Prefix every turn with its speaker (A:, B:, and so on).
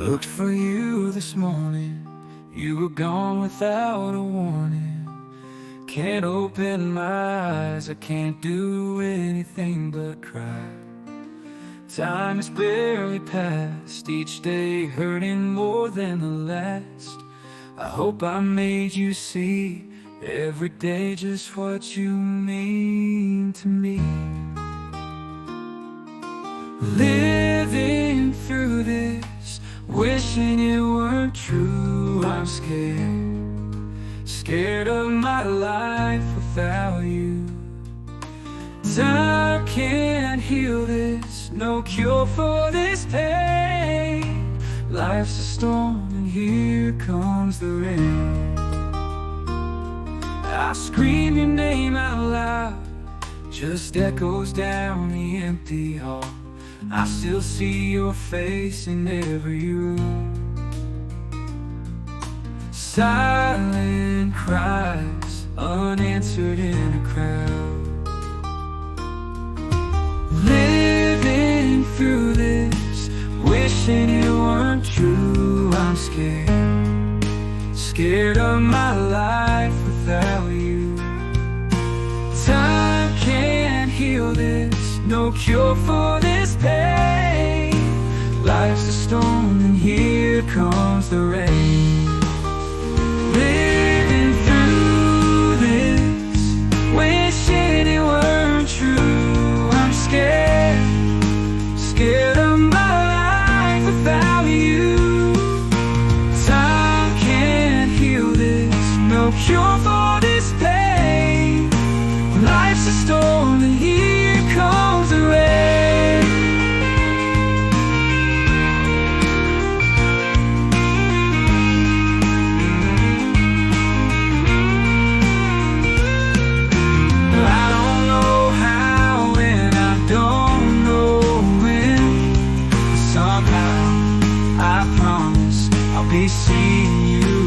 A: Looked for you this morning, you were gone without a warning. Can't open my eyes, I can't do anything but cry. Time is barely past, each day hurting more than the last. I hope I made you see every day just what you mean to me. Living through this, wishing it weren't true. I'm scared of my life without you. Time can't heal this, no cure for this pain. Life's a storm and here comes the rain. I scream your name out loud, just echoes down the empty hall. I still see your face in every room. Silent cries, unanswered in a crowd. Living through this, wishing it weren't true. I'm scared of my life without you. Time can't heal this, no cure for this pain. Life's a storm and here comes the rain. Living through this, wishing it weren't true. I'm scared of my life without you. Time can't heal this, no cure for this pain. Life's a storm and here comes the rain. I don't know how and I don't know when, but somehow I promise I'll be seeing you